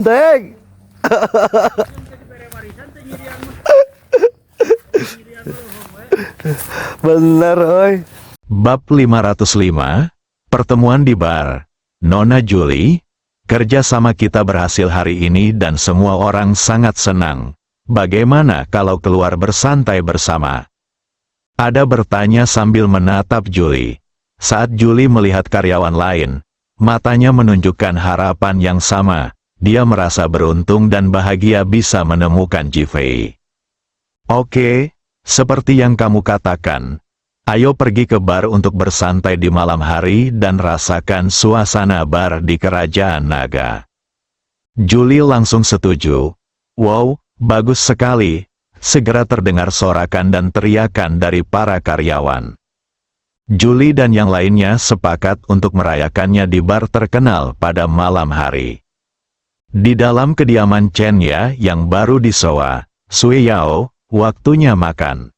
Deng. Bener, oi. Bab 505, Pertemuan di Bar. Nona Julie, kerja sama kita berhasil hari ini dan semua orang sangat senang. Bagaimana kalau keluar bersantai bersama? Ada bertanya sambil menatap Julie. Saat Julie melihat karyawan lain, matanya menunjukkan harapan yang sama. Dia merasa beruntung dan bahagia bisa menemukan Jifei. Oke, seperti yang kamu katakan. Ayo pergi ke bar untuk bersantai di malam hari dan rasakan suasana bar di Kerajaan Naga. Julie langsung setuju. Wow, bagus sekali. Segera terdengar sorakan dan teriakan dari para karyawan. Julie dan yang lainnya sepakat untuk merayakannya di bar terkenal pada malam hari. Di dalam kediaman Chen Ya yang baru disewa, Sui Yao, waktunya makan.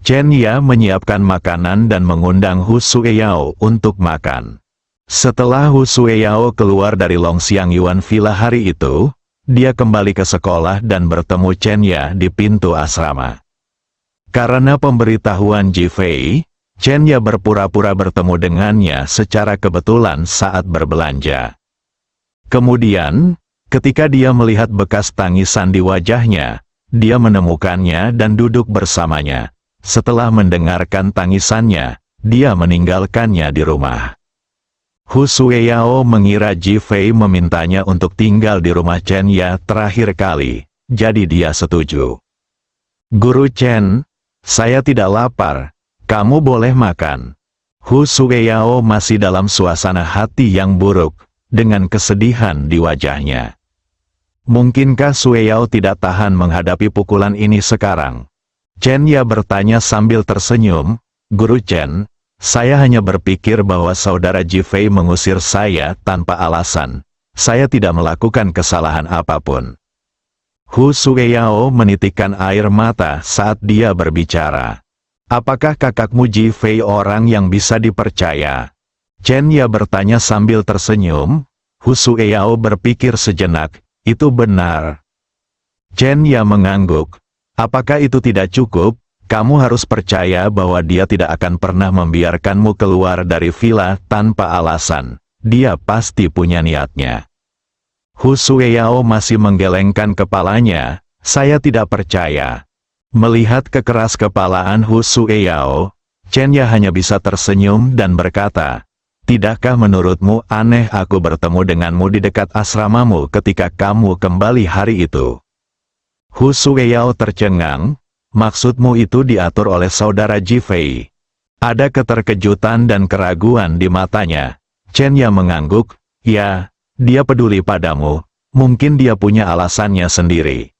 Chen Ya menyiapkan makanan dan mengundang Hu Sui Yao untuk makan. Setelah Hu Sui Yao keluar dari Long Xiang Yuan Villa hari itu, dia kembali ke sekolah dan bertemu Chen Ya di pintu asrama. Karena pemberitahuan Jifei, Chen Ya berpura-pura bertemu dengannya secara kebetulan saat berbelanja. Kemudian, ketika dia melihat bekas tangisan di wajahnya, dia menemukannya dan duduk bersamanya. Setelah mendengarkan tangisannya, dia meninggalkannya di rumah. Hu Sui Yao mengira Jifei memintanya untuk tinggal di rumah Chen Ya terakhir kali, jadi dia setuju. Guru Chen, saya tidak lapar, kamu boleh makan. Hu Sui Yao masih dalam suasana hati yang buruk, dengan kesedihan di wajahnya. Mungkinkah Sui Yao tidak tahan menghadapi pukulan ini sekarang? Chen Ya bertanya sambil tersenyum, Guru Chen, saya hanya berpikir bahwa saudara Jifei mengusir saya tanpa alasan. Saya tidak melakukan kesalahan apapun. Hu Sui Yao menitikkan air mata saat dia berbicara. Apakah kakakmu Jifei orang yang bisa dipercaya? Chen Ya bertanya sambil tersenyum. Hu Sui Yao berpikir sejenak, itu benar. Chen Ya mengangguk. Apakah itu tidak cukup? Kamu harus percaya bahwa dia tidak akan pernah membiarkanmu keluar dari villa tanpa alasan. Dia pasti punya niatnya. Hu Sui Yao masih menggelengkan kepalanya. Saya tidak percaya. Melihat kekeras kepalaan Hu Sui Yao, Chen Ya hanya bisa tersenyum dan berkata, tidakkah menurutmu aneh aku bertemu denganmu di dekat asramamu ketika kamu kembali hari itu? Hu Sui Yao tercengang, maksudmu itu diatur oleh saudara Jifei. Ada keterkejutan dan keraguan di matanya. Chen Ya mengangguk, ya, dia peduli padamu, mungkin dia punya alasannya sendiri.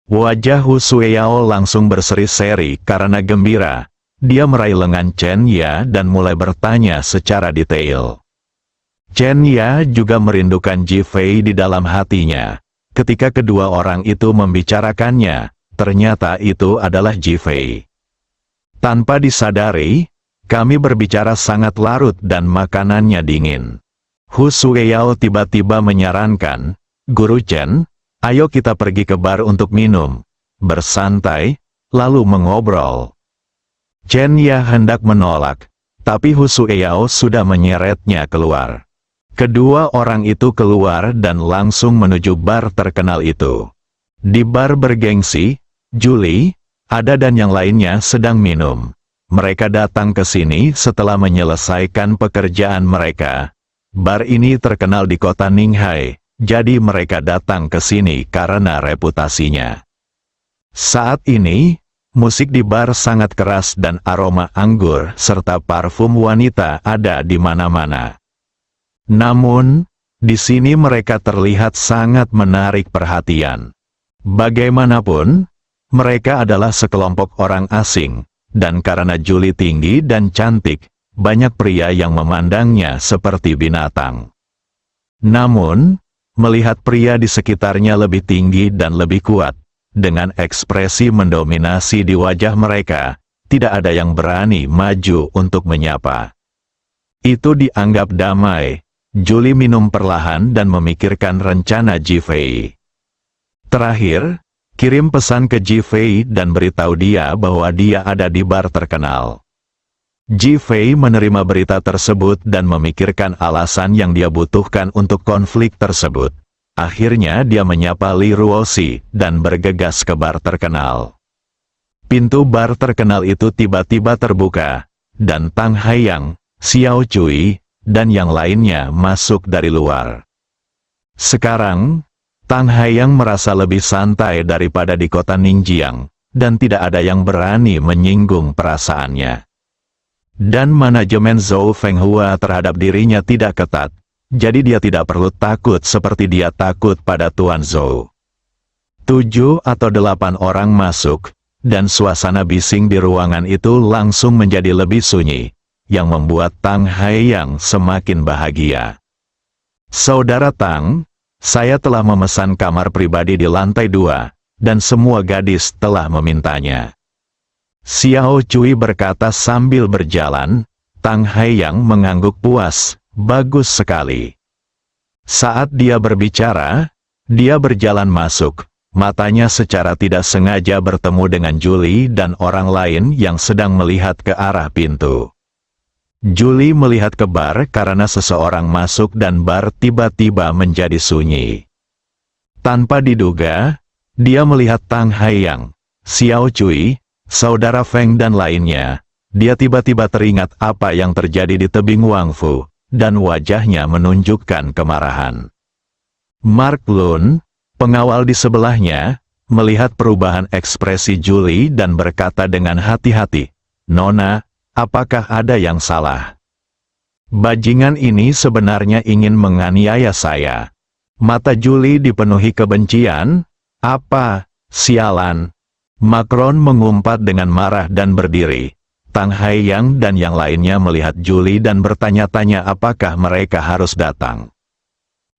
Wajah Hu Sui Yao langsung berseri-seri karena gembira. Dia meraih lengan Chen Ya dan mulai bertanya secara detail. Chen Ya juga merindukan Jifei di dalam hatinya. Ketika kedua orang itu membicarakannya, ternyata itu adalah Jifei. Tanpa disadari, kami berbicara sangat larut dan makanannya dingin. Hu Sui Yao tiba-tiba menyarankan, Guru Chen, ayo kita pergi ke bar untuk minum, bersantai, lalu mengobrol. Chen Ya hendak menolak, tapi Hu Sui Yao sudah menyeretnya keluar. Kedua orang itu keluar dan langsung menuju bar terkenal itu. Di bar bergengsi, Julie, Ada dan yang lainnya sedang minum. Mereka datang ke sini setelah menyelesaikan pekerjaan mereka. Bar ini terkenal di kota Ninghai, jadi mereka datang ke sini karena reputasinya. Saat ini, musik di bar sangat keras dan aroma anggur serta parfum wanita ada di mana-mana. Namun, di sini mereka terlihat sangat menarik perhatian. Bagaimanapun, mereka adalah sekelompok orang asing, dan karena Julie tinggi dan cantik, banyak pria yang memandangnya seperti binatang. Namun, melihat pria di sekitarnya lebih tinggi dan lebih kuat, dengan ekspresi mendominasi di wajah mereka, tidak ada yang berani maju untuk menyapa. Itu dianggap damai, Julie minum perlahan dan memikirkan rencana Ji-Fei. Terakhir, kirim pesan ke Ji-Fei dan beritahu dia bahwa dia ada di bar terkenal. Ji-Fei menerima berita tersebut dan memikirkan alasan yang dia butuhkan untuk konflik tersebut. Akhirnya dia menyapa Li Ruoxi dan bergegas ke bar terkenal. Pintu bar terkenal itu tiba-tiba terbuka, dan Tang Haiyang, Xiao Cui, dan yang lainnya masuk dari luar. Sekarang, Tang Haiyang merasa lebih santai daripada di kota Ningjiang, dan tidak ada yang berani menyinggung perasaannya. Dan manajemen Zhou Fenghua terhadap dirinya tidak ketat, jadi dia tidak perlu takut seperti dia takut pada Tuan Zhou. 7 atau 8 orang masuk, dan suasana bising di ruangan itu langsung menjadi lebih sunyi, yang membuat Tang Haiyang semakin bahagia. Saudara Tang, saya telah memesan kamar pribadi di lantai 2, dan semua gadis telah memintanya. Xiao Cui berkata sambil berjalan. Tang Haiyang mengangguk puas, bagus sekali. Saat dia berbicara, dia berjalan masuk, matanya secara tidak sengaja bertemu dengan Julie dan orang lain yang sedang melihat ke arah pintu. Julie melihat ke bar karena seseorang masuk dan bar tiba-tiba menjadi sunyi. Tanpa diduga, dia melihat Tang Haiyang, Xiao Cui, saudara Feng dan lainnya. Dia tiba-tiba teringat apa yang terjadi di tebing Wangfu, dan wajahnya menunjukkan kemarahan. Mark Lun, pengawal di sebelahnya, melihat perubahan ekspresi Julie dan berkata dengan hati-hati, "Nona, apakah ada yang salah? Bajingan ini sebenarnya ingin menganiaya saya." Mata Julie dipenuhi kebencian. "Apa? Sialan!" Macron mengumpat dengan marah dan berdiri. Tang Haiyang dan yang lainnya melihat Julie dan bertanya-tanya apakah mereka harus datang.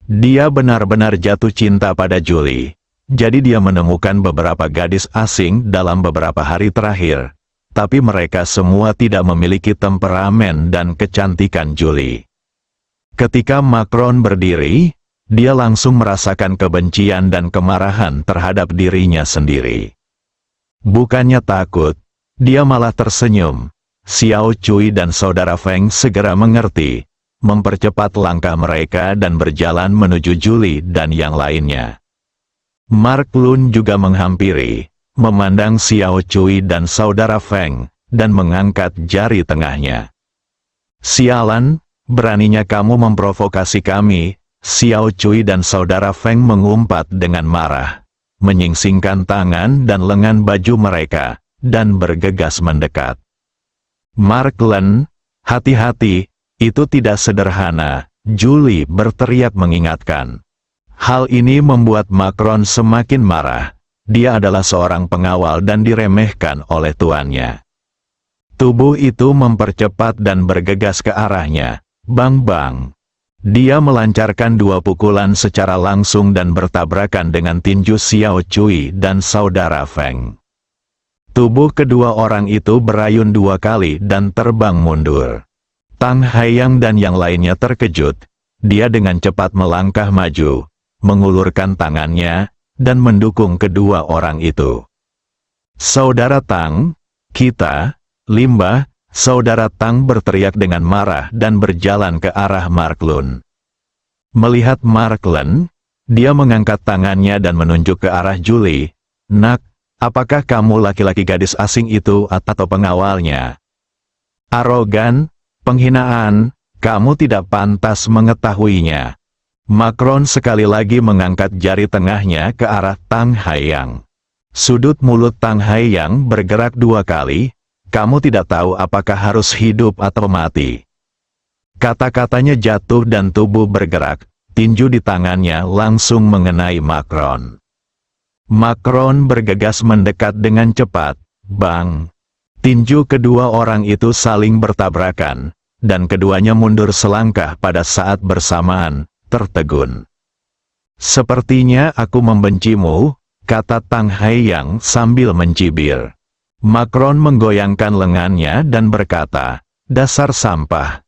Dia benar-benar jatuh cinta pada Julie. Jadi dia menemukan beberapa gadis asing dalam beberapa hari terakhir. Tapi mereka semua tidak memiliki temperamen dan kecantikan Julie. Ketika Macron berdiri, dia langsung merasakan kebencian dan kemarahan terhadap dirinya sendiri. Bukannya takut, dia malah tersenyum. Xiao Cui dan saudara Feng segera mengerti, mempercepat langkah mereka dan berjalan menuju Julie dan yang lainnya. Mark Lun juga menghampiri, memandang Xiao Cui dan saudara Feng, dan mengangkat jari tengahnya. "Sialan, beraninya kamu memprovokasi kami." Xiao Cui dan saudara Feng mengumpat dengan marah, menyingsingkan tangan dan lengan baju mereka, dan bergegas mendekat. "Mark Lun, hati-hati, itu tidak sederhana," Julie berteriak mengingatkan. Hal ini membuat Macron semakin marah. Dia adalah seorang pengawal dan diremehkan oleh tuannya. Tubuh itu mempercepat dan bergegas ke arahnya. Bang-bang. Dia melancarkan 2 pukulan secara langsung dan bertabrakan dengan tinju Xiao Cui dan saudara Feng. Tubuh kedua orang itu berayun 2 kali dan terbang mundur. Tang Haiyang dan yang lainnya terkejut. Dia dengan cepat melangkah maju, mengulurkan tangannya, dan mendukung kedua orang itu. "Saudara Tang, kita, limbah!" Saudara Tang berteriak dengan marah dan berjalan ke arah Mark Lun. Melihat Mark Lun, dia mengangkat tangannya dan menunjuk ke arah Julie. "Nak, apakah kamu laki-laki gadis asing itu atau pengawalnya?" "Arogan, penghinaan, kamu tidak pantas mengetahuinya." Macron sekali lagi mengangkat jari tengahnya ke arah Tang Haiyang. Sudut mulut Tang Haiyang bergerak 2 kali. "Kamu tidak tahu apakah harus hidup atau mati." Kata-katanya jatuh dan tubuh bergerak. Tinju di tangannya langsung mengenai Macron. Macron bergegas mendekat dengan cepat. Bang! Tinju kedua orang itu saling bertabrakan, dan keduanya mundur selangkah pada saat bersamaan, tertegun. "Sepertinya aku membencimu," kata Tang Haiyang sambil mencibir. Macron menggoyangkan lengannya dan berkata, "Dasar sampah."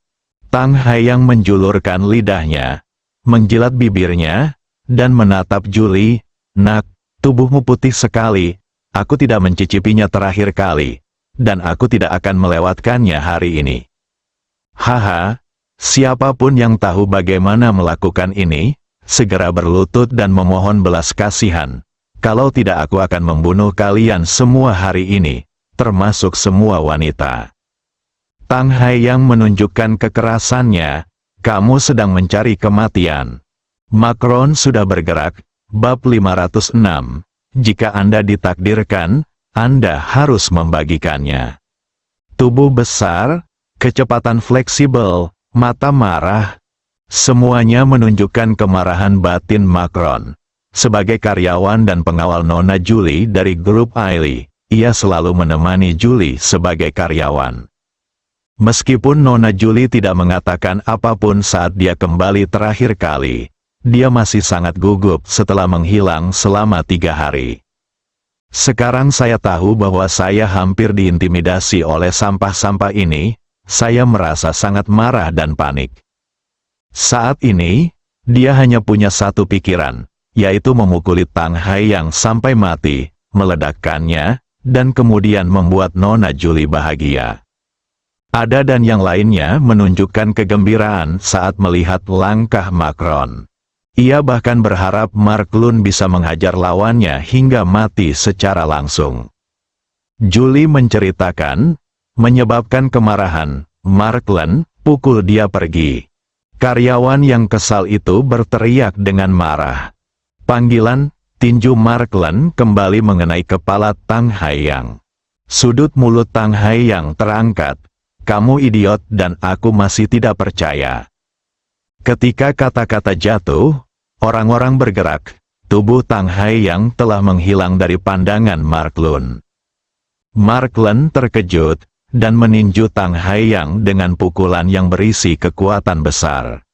Tang Haiyang menjulurkan lidahnya, menjilat bibirnya, dan menatap Julie. Nak, tubuhmu putih sekali, aku tidak mencicipinya terakhir kali, dan aku tidak akan melewatkannya hari ini. Haha, siapapun yang tahu bagaimana melakukan ini, segera berlutut dan memohon belas kasihan. Kalau tidak aku akan membunuh kalian semua hari ini, termasuk semua wanita. Tang Haiyang menunjukkan kekerasannya, kamu sedang mencari kematian. Macron sudah bergerak, bab 506. Jika Anda ditakdirkan, Anda harus membagikannya. Tubuh besar, kecepatan fleksibel, mata marah, semuanya menunjukkan kemarahan batin Macron. Sebagai karyawan dan pengawal Nona Julie dari grup Ailey, ia selalu menemani Julie sebagai karyawan. Meskipun Nona Julie tidak mengatakan apapun saat dia kembali terakhir kali, dia masih sangat gugup setelah menghilang selama 3 hari. Sekarang saya tahu bahwa saya hampir diintimidasi oleh sampah-sampah ini, saya merasa sangat marah dan panik. Saat ini, dia hanya punya satu pikiran, yaitu memukuli Tang Haiyang sampai mati, meledakkannya, dan kemudian membuat Nona Julie bahagia. Ada dan yang lainnya menunjukkan kegembiraan saat melihat langkah Macron. Ia bahkan berharap Mark Lun bisa menghajar lawannya hingga mati secara langsung. Julie menceritakan, menyebabkan kemarahan, Mark Lun pukul dia pergi. Karyawan yang kesal itu berteriak dengan marah. Panggilan, tinju Mark Lun kembali mengenai kepala Tang Haiyang. Sudut mulut Tang Haiyang terangkat. Kamu idiot dan aku masih tidak percaya. Ketika kata-kata jatuh, orang-orang bergerak. Tubuh Tang Haiyang telah menghilang dari pandangan Mark Lun. Mark Lun terkejut, dan meninju Tang Haiyang dengan pukulan yang berisi kekuatan besar.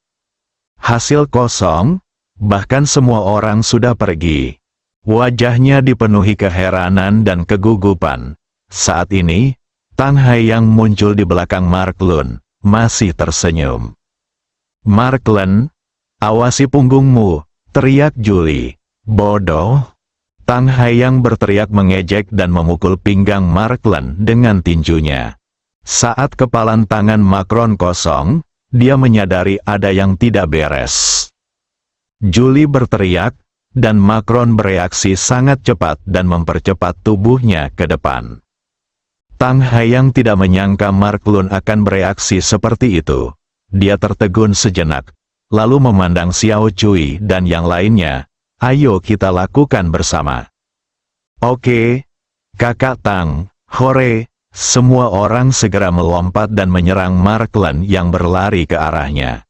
Hasil kosong, bahkan semua orang sudah pergi. Wajahnya dipenuhi keheranan dan kegugupan. Saat ini, Tang Haiyang muncul di belakang Mark Lun, masih tersenyum. Mark Lun, awasi punggungmu, teriak Julie. Bodoh. Tang Haiyang berteriak mengejek dan memukul pinggang Mark Lun dengan tinjunya. Saat kepalan tangan Macron kosong, dia menyadari ada yang tidak beres. Julie berteriak, dan Macron bereaksi sangat cepat dan mempercepat tubuhnya ke depan. Tang Haiyang tidak menyangka Mark Lun akan bereaksi seperti itu. Dia tertegun sejenak, lalu memandang Xiao Cui dan yang lainnya. Ayo kita lakukan bersama. Oke, kakak Tang, hore, semua orang segera melompat dan menyerang Mark Lun yang berlari ke arahnya.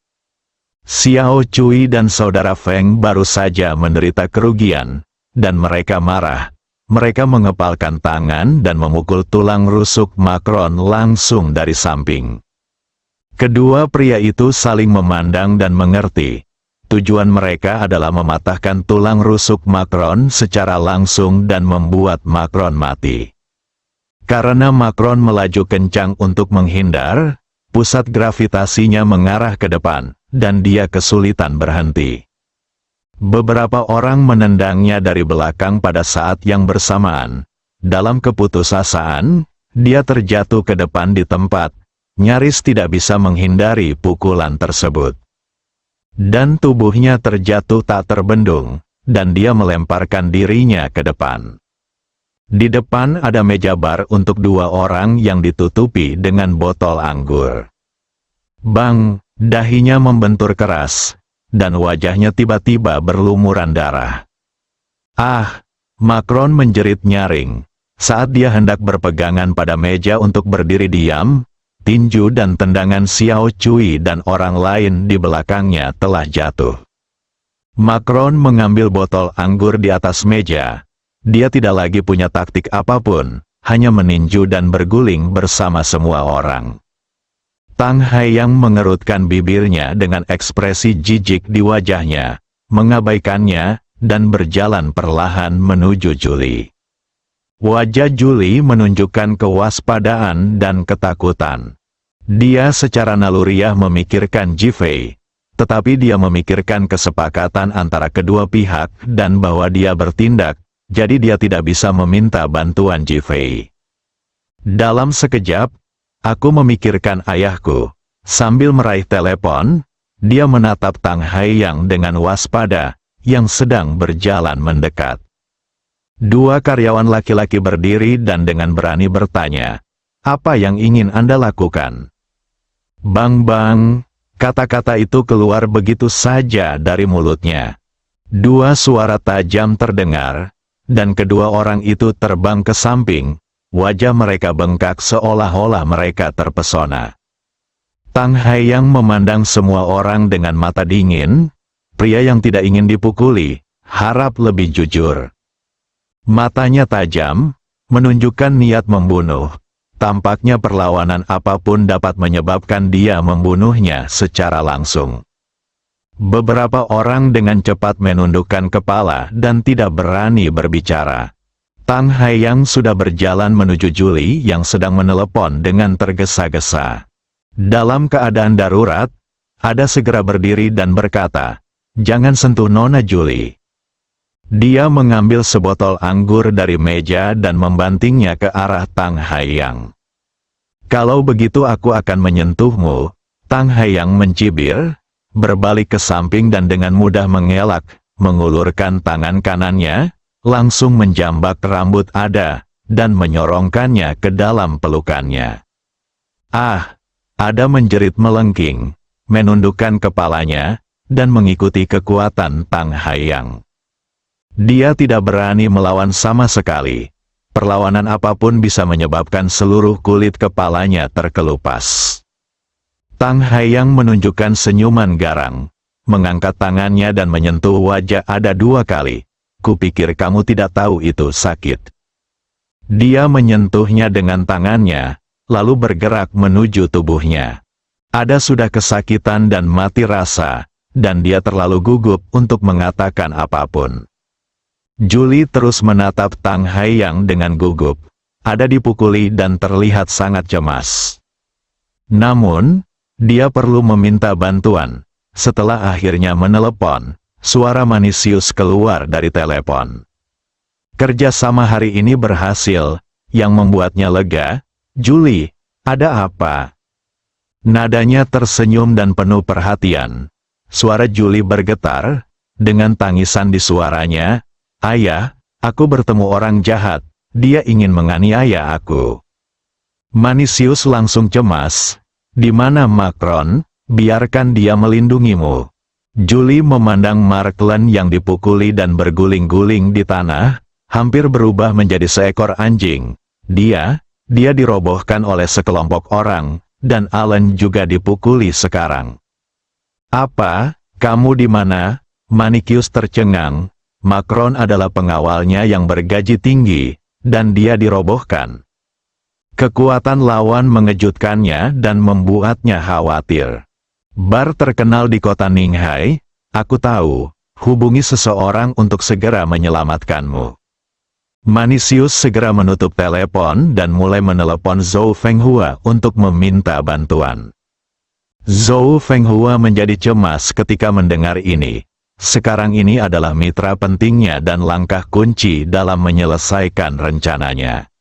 Xiao Cui dan saudara Feng baru saja menderita kerugian, dan mereka marah. Mereka mengepalkan tangan dan memukul tulang rusuk Macron langsung dari samping. Kedua pria itu saling memandang dan mengerti. Tujuan mereka adalah mematahkan tulang rusuk Macron secara langsung dan membuat Macron mati. Karena Macron melaju kencang untuk menghindar, pusat gravitasinya mengarah ke depan, dan dia kesulitan berhenti. Beberapa orang menendangnya dari belakang pada saat yang bersamaan. Dalam keputusasaan, dia terjatuh ke depan di tempat, nyaris tidak bisa menghindari pukulan tersebut. Dan tubuhnya terjatuh tak terbendung, dan dia melemparkan dirinya ke depan. Di depan ada meja bar untuk 2 orang yang ditutupi dengan botol anggur. Bang, dahinya membentur keras, dan wajahnya tiba-tiba berlumuran darah. Ah, Macron menjerit nyaring. Saat dia hendak berpegangan pada meja untuk berdiri diam, tinju dan tendangan Xiao Cui dan orang lain di belakangnya telah jatuh. Macron mengambil botol anggur di atas meja. Dia tidak lagi punya taktik apapun, hanya meninju dan berguling bersama semua orang. Tang Haiyang mengerutkan bibirnya dengan ekspresi jijik di wajahnya, mengabaikannya, dan berjalan perlahan menuju Julie. Wajah Julie menunjukkan kewaspadaan dan ketakutan. Dia secara naluriah memikirkan Ji Fei, tetapi dia memikirkan kesepakatan antara kedua pihak dan bahwa dia bertindak, jadi dia tidak bisa meminta bantuan Ji Fei. Dalam sekejap, aku memikirkan ayahku. Sambil meraih telepon, dia menatap Tang Haiyang dengan waspada, yang sedang berjalan mendekat. Dua karyawan laki-laki berdiri dan dengan berani bertanya, "Apa yang ingin Anda lakukan?" Bang-bang, kata-kata itu keluar begitu saja dari mulutnya. Dua suara tajam terdengar, dan kedua orang itu terbang ke samping, wajah mereka bengkak seolah-olah mereka terpesona. Tang Haiyang memandang semua orang dengan mata dingin, pria yang tidak ingin dipukuli, harap lebih jujur. Matanya tajam, menunjukkan niat membunuh. Tampaknya perlawanan apapun dapat menyebabkan dia membunuhnya secara langsung. Beberapa orang dengan cepat menundukkan kepala dan tidak berani berbicara. Tang Haiyang sudah berjalan menuju Julie yang sedang menelepon dengan tergesa-gesa. Dalam keadaan darurat, Ada segera berdiri dan berkata, "Jangan sentuh Nona Julie." Dia mengambil sebotol anggur dari meja dan membantingnya ke arah Tang Haiyang. "Kalau begitu aku akan menyentuhmu." Tang Haiyang mencibir, berbalik ke samping dan dengan mudah mengelak, mengulurkan tangan kanannya, langsung menjambak rambut Ada, dan menyorongkannya ke dalam pelukannya. "Ah!" Ada menjerit melengking, menundukkan kepalanya, dan mengikuti kekuatan Tang Haiyang. Dia tidak berani melawan sama sekali. Perlawanan apapun bisa menyebabkan seluruh kulit kepalanya terkelupas. Tang Haiyang menunjukkan senyuman garang, mengangkat tangannya dan menyentuh wajah Ada 2 kali. "Kupikir kamu tidak tahu itu sakit." Dia menyentuhnya dengan tangannya, lalu bergerak menuju tubuhnya. Ada sudah kesakitan dan mati rasa, dan dia terlalu gugup untuk mengatakan apapun. Julie terus menatap Tang Haiyang dengan gugup. Ada dipukuli dan terlihat sangat cemas. Namun, dia perlu meminta bantuan. Setelah akhirnya menelepon, suara Manisius keluar dari telepon. "Kerjasama hari ini berhasil," yang membuatnya lega. "Julie, ada apa?" Nadanya tersenyum dan penuh perhatian. Suara Julie bergetar, dengan tangisan di suaranya. "Ayah, aku bertemu orang jahat, dia ingin menganiaya aku." Manisius langsung cemas. "Di mana Macron? Biarkan dia melindungimu." Julie memandang Markland yang dipukuli dan berguling-guling di tanah, hampir berubah menjadi seekor anjing. Dia dirobohkan oleh sekelompok orang, dan Allen juga dipukuli sekarang. "Apa? Kamu di mana?" Manicius tercengang. Macron adalah pengawalnya yang bergaji tinggi, dan dia dirobohkan. Kekuatan lawan mengejutkannya dan membuatnya khawatir. "Bar terkenal di kota Ninghai, aku tahu, hubungi seseorang untuk segera menyelamatkanmu." Manisius segera menutup telepon dan mulai menelepon Zhou Fenghua untuk meminta bantuan. Zhou Fenghua menjadi cemas ketika mendengar ini. Sekarang ini adalah mitra pentingnya dan langkah kunci dalam menyelesaikan rencananya.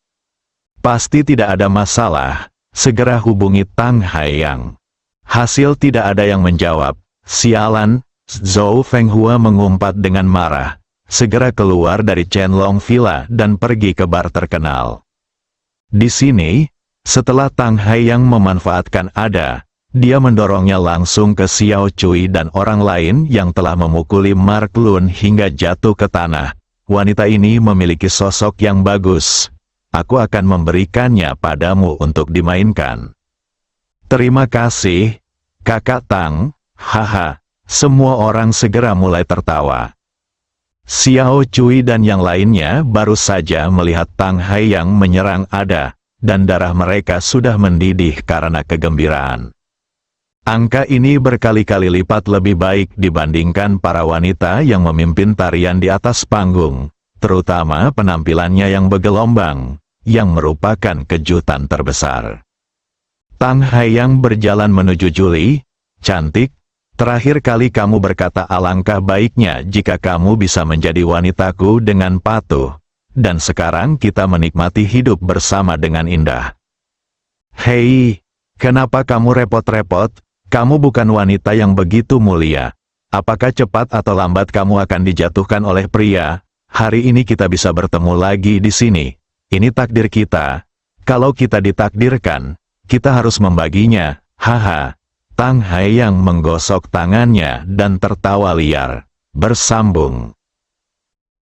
"Pasti tidak ada masalah, segera hubungi Tang Haiyang." Hasil tidak ada yang menjawab. "Sialan!" Zhou Fenghua mengumpat dengan marah. Segera keluar dari Chenlong Villa dan pergi ke bar terkenal. Di sini, setelah Tang Haiyang memanfaatkan Ada, dia mendorongnya langsung ke Xiao Cui dan orang lain yang telah memukuli Mark Lun hingga jatuh ke tanah. "Wanita ini memiliki sosok yang bagus. Aku akan memberikannya padamu untuk dimainkan." "Terima kasih, Kakak Tang." Haha, semua orang segera mulai tertawa. Xiao Cui dan yang lainnya baru saja melihat Tang Haiyang menyerang Ada, dan darah mereka sudah mendidih karena kegembiraan. Angka ini berkali-kali lipat lebih baik dibandingkan para wanita yang memimpin tarian di atas panggung, terutama penampilannya yang bergelombang, yang merupakan kejutan terbesar. Tang Haiyang berjalan menuju Julie. Cantik, terakhir kali kamu berkata alangkah baiknya jika kamu bisa menjadi wanitaku dengan patuh. Dan sekarang kita menikmati hidup bersama dengan indah. Hei, kenapa kamu repot-repot? Kamu bukan wanita yang begitu mulia. Apakah cepat atau lambat kamu akan dijatuhkan oleh pria? Hari ini kita bisa bertemu lagi di sini. Ini takdir kita. Kalau kita ditakdirkan, kita harus membaginya. Haha. Tang Haiyang menggosok tangannya dan tertawa liar. Bersambung.